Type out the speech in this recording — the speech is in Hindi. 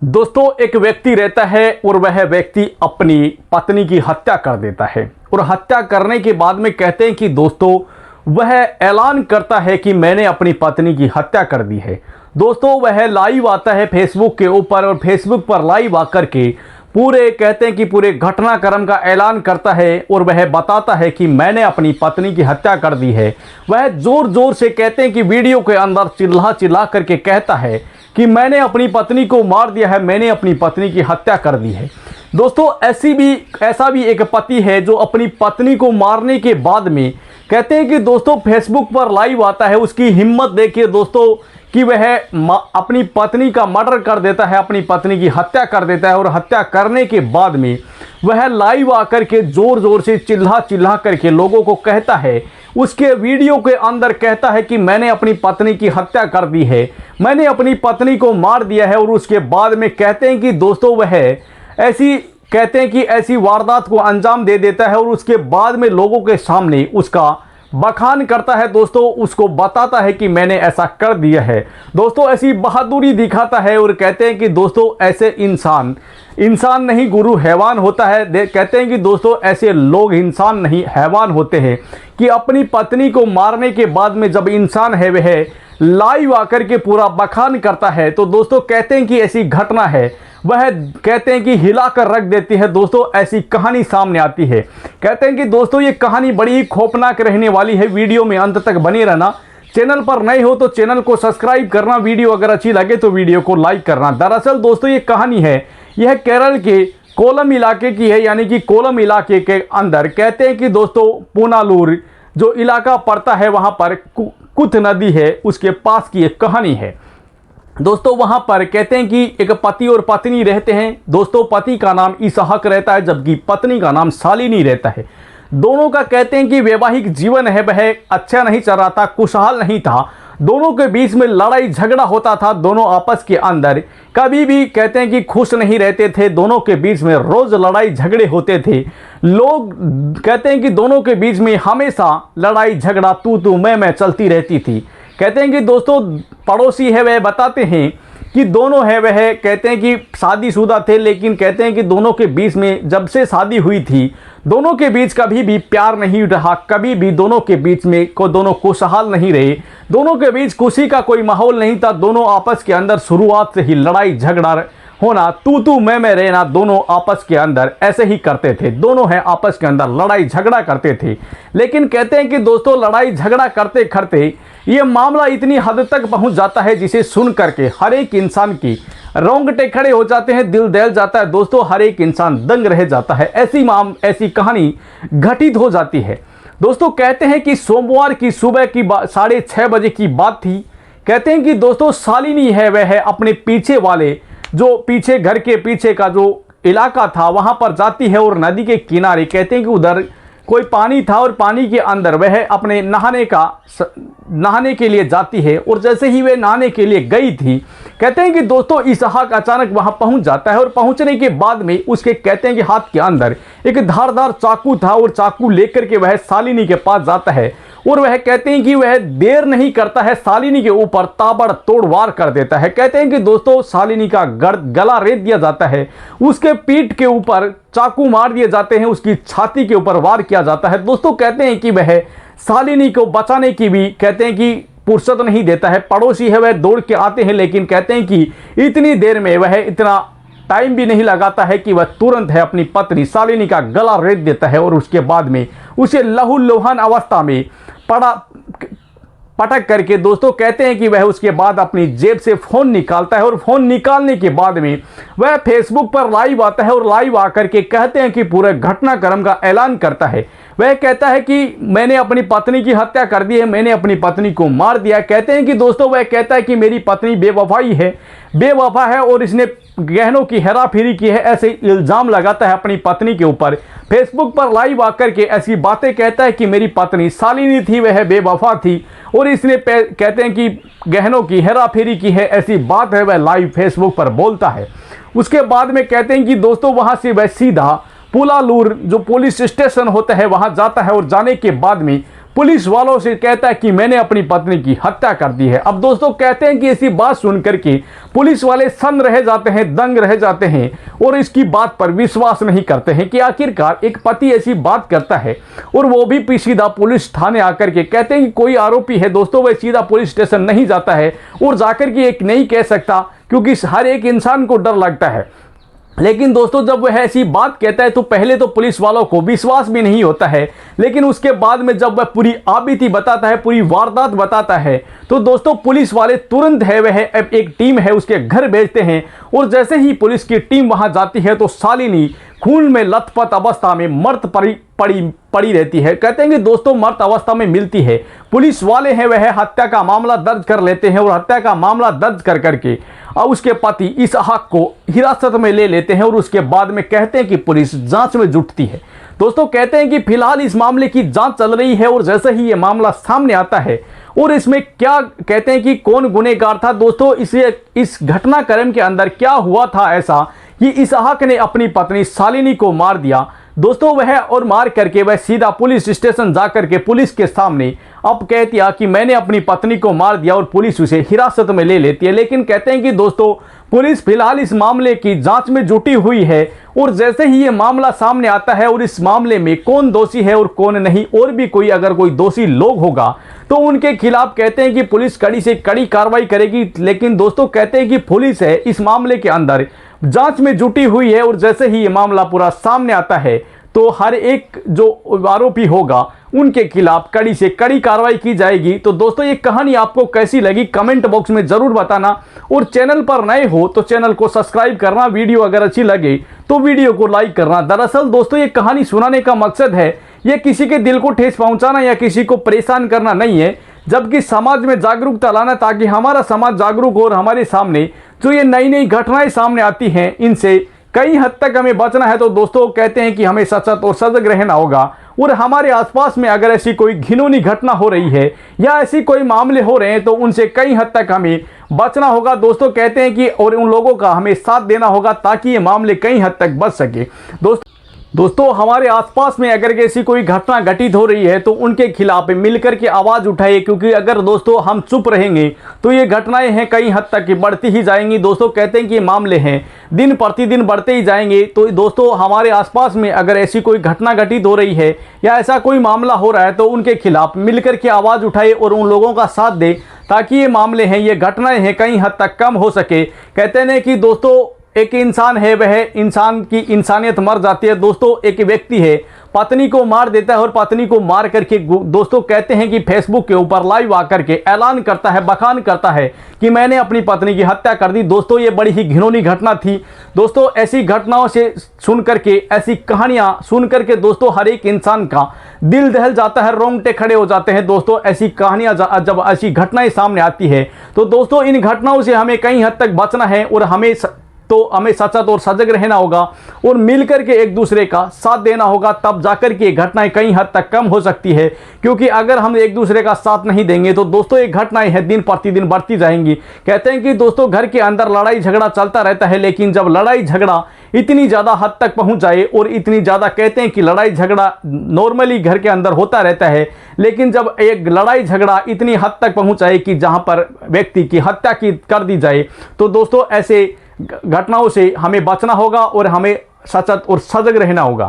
दोस्तों, एक व्यक्ति रहता है और वह व्यक्ति अपनी पत्नी की हत्या कर देता है और हत्या करने के बाद में कहते हैं कि दोस्तों वह ऐलान करता है कि मैंने अपनी पत्नी की हत्या कर दी है। दोस्तों, वह लाइव आता है फेसबुक के ऊपर और फेसबुक पर लाइव आकर के पूरे कहते हैं कि पूरे घटनाक्रम का ऐलान करता है और वह बताता है कि मैंने अपनी पत्नी की हत्या कर दी है। वह जोर जोर से कहते हैं कि वीडियो के अंदर चिल्ला चिल्ला करके कहता है कि मैंने अपनी पत्नी को मार दिया है, मैंने अपनी पत्नी की हत्या कर दी है। दोस्तों, ऐसा भी एक पति है जो अपनी पत्नी को मारने के बाद में कहते हैं कि दोस्तों फेसबुक पर लाइव आता है। उसकी हिम्मत देखिए दोस्तों कि वह अपनी पत्नी का मर्डर कर देता है, अपनी पत्नी की हत्या कर देता है और हत्या करने के बाद में वह लाइव आकर के जोर जोर से चिल्ला चिल्ला करके लोगों को कहता है, उसके वीडियो के अंदर कहता है कि मैंने अपनी पत्नी की हत्या कर दी है, मैंने अपनी पत्नी को मार दिया है। और उसके बाद में कहते हैं कि दोस्तों वह ऐसी वारदात को अंजाम दे देता है और उसके बाद में लोगों के सामने उसका बखान करता है। दोस्तों, उसको बताता है कि मैंने ऐसा कर दिया है। दोस्तों, ऐसी बहादुरी दिखाता है और कहते हैं कि दोस्तों ऐसे इंसान नहीं गुरु हैवान होता है। कहते हैं कि दोस्तों ऐसे लोग इंसान नहीं हैवान होते हैं कि अपनी पत्नी को मारने के बाद में जब इंसान है वह लाइव आकर के पूरा बखान करता है। तो दोस्तों कहते हैं कि ऐसी घटना है, वह कहते हैं कि हिलाकर रख देती है। दोस्तों, ऐसी कहानी सामने आती है। कहते हैं कि दोस्तों ये कहानी बड़ी ही खौफनाक रहने वाली है। वीडियो में अंत तक बने रहना। चैनल पर नए हो तो चैनल को सब्सक्राइब करना, वीडियो अगर अच्छी लगे तो वीडियो को लाइक करना। दरअसल दोस्तों ये कहानी है, यह केरल के कोलम इलाके की है, यानी कि कोलम इलाके के अंदर कहते हैं कि दोस्तों पुनालूर जो इलाका पड़ता है वहाँ पर कुथ नदी है, उसके पास की एक कहानी है। दोस्तों वहाँ पर कहते हैं कि एक पति और पत्नी रहते हैं। दोस्तों पति का नाम इसहाक रहता है जबकि पत्नी का नाम शालिनी रहता है। दोनों का कहते हैं कि वैवाहिक जीवन है वह अच्छा नहीं चल रहा था, खुशहाल नहीं था। दोनों के बीच में लड़ाई झगड़ा होता था। दोनों आपस के अंदर कभी भी कहते हैं कि खुश नहीं रहते थे। दोनों के बीच में रोज लड़ाई झगड़े होते थे। लोग कहते हैं कि दोनों के बीच में हमेशा लड़ाई झगड़ा तू मैं चलती रहती थी। कहते हैं कि दोस्तों पड़ोसी है वह बताते हैं कि दोनों है वह कहते हैं कि शादीशुदा थे, लेकिन कहते हैं कि दोनों के बीच में जब से शादी हुई थी दोनों के बीच कभी भी प्यार नहीं रहा, कभी भी दोनों के बीच में दोनों खुशहाल नहीं रहे। दोनों के बीच खुशी का कोई माहौल नहीं था। दोनों आपस के अंदर शुरुआत से ही लड़ाई झगड़ा होना, तू मैं रहना, दोनों आपस के अंदर ऐसे ही करते थे। दोनों है आपस के अंदर लड़ाई झगड़ा करते थे। लेकिन कहते हैं कि दोस्तों लड़ाई झगड़ा करते करते ये मामला इतनी हद तक पहुंच जाता है जिसे सुन करके हर एक इंसान की रोंगटे खड़े हो जाते हैं, दिल दहल जाता है। दोस्तों हर एक इंसान दंग रह जाता है। ऐसी कहानी घटित हो जाती है। दोस्तों कहते हैं कि सोमवार की सुबह की 6:30 बजे की बात थी। कहते हैं कि दोस्तों शालिनी है वह अपने पीछे वाले जो पीछे घर के पीछे का जो इलाका था वहां पर जाती है और नदी के किनारे कहते हैं कि उधर कोई पानी था और पानी के अंदर वह अपने नहाने के लिए जाती है। और जैसे ही वह नहाने के लिए गई थी कहते हैं कि दोस्तों इसहाक अचानक वहां पहुंच जाता है और पहुंचने के बाद में उसके कहते हैं कि हाथ के अंदर एक धारदार चाकू था और चाकू लेकर के वह शालिनी के पास जाता है और वह कहते हैं कि वह देर नहीं करता है, शालिनी के ऊपर ताबड़तोड़ वार कर देता है। कहते हैं कि दोस्तों शालिनी का गला रेत दिया जाता है, उसके पीठ के ऊपर चाकू मार दिए जाते हैं, उसकी छाती के ऊपर वार किया जाता है। दोस्तों कहते हैं कि वह शालिनी को बचाने की भी कहते हैं कि फुर्सत नहीं देता है। पड़ोसी है वह दौड़ के आते हैं, लेकिन कहते हैं कि इतनी देर में वह इतना टाइम भी नहीं लगाता है कि वह तुरंत है अपनी पत्नी शालिनी का गला रेत देता है और उसके बाद में उसे लहूलुहान अवस्था में पटक करके दोस्तों कहते हैं कि वह उसके बाद अपनी जेब से फ़ोन निकालता है और फ़ोन निकालने के बाद में वह फेसबुक पर लाइव आता है और लाइव आकर के कहते हैं कि पूरे घटनाक्रम का ऐलान करता है। वह कहता है कि मैंने अपनी पत्नी की हत्या कर दी है, मैंने अपनी पत्नी को मार दिया। कहते हैं कि दोस्तों वह कहता है कि मेरी पत्नी बेवफा है और इसने गहनों की हेराफेरी की है, ऐसे इल्ज़ाम लगाता है अपनी पत्नी के ऊपर। फेसबुक पर लाइव आकर के ऐसी बातें कहता है कि मेरी पत्नी शालिनी थी, वह बेवफा थी और इसने कहते हैं कि गहनों की हेराफेरी की है, ऐसी बात है वह लाइव फेसबुक पर बोलता है। उसके बाद में कहते हैं कि दोस्तों वहाँ से वह सीधा पुलालूर जो पुलिस स्टेशन होता है वहाँ जाता है और जाने के बाद में पुलिस वालों से कहता है कि मैंने अपनी पत्नी की हत्या कर दी है। अब दोस्तों कहते हैं कि ऐसी बात सुन करके पुलिस वाले सन्न रह जाते हैं, दंग रह जाते हैं और इसकी बात पर विश्वास नहीं करते हैं कि आखिरकार एक पति ऐसी बात करता है और वो भी सीधा पुलिस थाने आकर के कहते हैं कि कोई आरोपी है। दोस्तों वह सीधा पुलिस स्टेशन नहीं जाता है और जाकर के एक नहीं कह सकता, क्योंकि हर एक इंसान को डर लगता है। लेकिन दोस्तों जब वह ऐसी बात कहता है तो पहले तो पुलिस वालों को विश्वास भी नहीं होता है, लेकिन उसके बाद में जब वह पूरी आबिती बताता है, पूरी वारदात बताता है, तो दोस्तों पुलिस वाले तुरंत है वह एक टीम है उसके घर भेजते हैं। और जैसे ही पुलिस की टीम वहां जाती है तो शालिनी खून में लथपथ अवस्था में मर्त पड़ी रहती है। कहते हैं कि दोस्तों मर्त अवस्था में मिलती है। पुलिस वाले हैं वह हत्या का मामला दर्ज कर लेते हैं और हत्या का मामला दर्ज कर करके और उसके पति इसहाक को हिरासत में ले लेते हैं और उसके बाद में कहते हैं कि पुलिस जांच में जुटती है। दोस्तों कहते हैं कि फिलहाल इस मामले की जांच चल रही है और जैसे ही ये मामला सामने आता है और इसमें क्या कहते हैं कि कौन गुनहगार था, दोस्तों इस घटनाक्रम के अंदर क्या हुआ था ऐसा कि इसहाक ने अपनी पत्नी शालिनी को मार दिया। दोस्तों वह और मार करके वह सीधा पुलिस स्टेशन जाकर के पुलिस के सामने अब कह दिया कि मैंने अपनी पत्नी को मार दिया और पुलिस उसे हिरासत में ले लेती है। लेकिन कहते हैं कि दोस्तों पुलिस फिलहाल इस मामले की जांच में जुटी हुई है और जैसे ही ये मामला सामने आता है और इस मामले में कौन दोषी है और कौन नहीं, और भी कोई अगर कोई दोषी लोग होगा तो उनके खिलाफ कहते हैं कि पुलिस कड़ी से कड़ी कार्रवाई करेगी। लेकिन दोस्तों कहते हैं कि पुलिस है इस मामले के अंदर जांच में जुटी हुई है और जैसे ही ये मामला पूरा सामने आता है तो हर एक जो आरोपी होगा उनके खिलाफ कड़ी से कड़ी कार्रवाई की जाएगी। तो दोस्तों ये कहानी आपको कैसी लगी कमेंट बॉक्स में ज़रूर बताना और चैनल पर नए हो तो चैनल को सब्सक्राइब करना, वीडियो अगर अच्छी लगे तो वीडियो को लाइक करना। दरअसल दोस्तों ये कहानी सुनाने का मकसद है ये किसी के दिल को ठेस पहुंचाना या किसी को परेशान करना नहीं है, जबकि समाज में जागरूकता लाना ताकि हमारा समाज जागरूक हो और हमारे सामने जो ये नई नई घटनाएं सामने आती हैं इनसे कई हद तक हमें बचना है। तो दोस्तों कहते हैं कि हमें सचेत और सजग रहना होगा और हमारे आसपास में अगर ऐसी कोई घिनौनी घटना हो रही है या ऐसी कोई मामले हो रहे हैं तो उनसे कई हद तक हमें बचना होगा। दोस्तों कहते हैं कि और उन लोगों का हमें साथ देना होगा ताकि ये मामले कई हद तक बच सके। दोस्तों हमारे आसपास में अगर ऐसी कोई घटना घटित हो रही है तो उनके खिलाफ मिलकर के आवाज़ उठाइए, क्योंकि अगर दोस्तों हम चुप रहेंगे तो ये घटनाएं हैं कई हद तक बढ़ती ही जाएंगी। दोस्तों कहते हैं कि ये मामले हैं दिन प्रतिदिन बढ़ते ही जाएंगे। तो दोस्तों हमारे आसपास में अगर ऐसी कोई घटना घटित हो रही है या ऐसा कोई मामला हो रहा है तो उनके खिलाफ मिलकर के आवाज़ उठाइए और उन लोगों का साथ दें ताकि ये मामले हैं, ये घटनाएँ हैं कई हद तक कम हो सके। कहते हैं कि दोस्तों एक इंसान है वह इंसान की इंसानियत मर जाती है। दोस्तों एक व्यक्ति है पत्नी को मार देता है और पत्नी को मार करके दोस्तों कहते हैं कि फेसबुक के ऊपर लाइव आकर के ऐलान करता है, बखान करता है कि मैंने अपनी पत्नी की हत्या कर दी। दोस्तों ये बड़ी ही घिनौनी घटना थी। दोस्तों ऐसी घटनाओं से सुन करके, ऐसी कहानियां सुन करके दोस्तों हर एक इंसान का दिल दहल जाता है, रोंगटे खड़े हो जाते हैं। दोस्तों ऐसी कहानियां जब ऐसी घटनाएं सामने आती है तो दोस्तों इन घटनाओं से हमें कई हद तक बचना है और हमें सचेत और सजग रहना होगा और मिलकर के एक दूसरे का साथ देना होगा, तब जाकर के घटनाएं कई हद तक कम हो सकती है। क्योंकि अगर हम एक दूसरे का साथ नहीं देंगे तो दोस्तों ये घटनाएं हैं दिन प्रतिदिन बढ़ती जाएंगी। कहते हैं कि दोस्तों घर के अंदर लड़ाई झगड़ा चलता रहता है, लेकिन जब लड़ाई झगड़ा इतनी ज़्यादा हद तक पहुंच जाए और इतनी ज़्यादा कहते हैं कि लड़ाई झगड़ा नॉर्मली घर के अंदर होता रहता है, लेकिन जब एक लड़ाई झगड़ा इतनी हद तक पहुंच जाए कि जहां पर व्यक्ति की हत्या कर दी जाए तो दोस्तों ऐसे घटनाओं से हमें बचना होगा और हमें सचेत और सजग रहना होगा।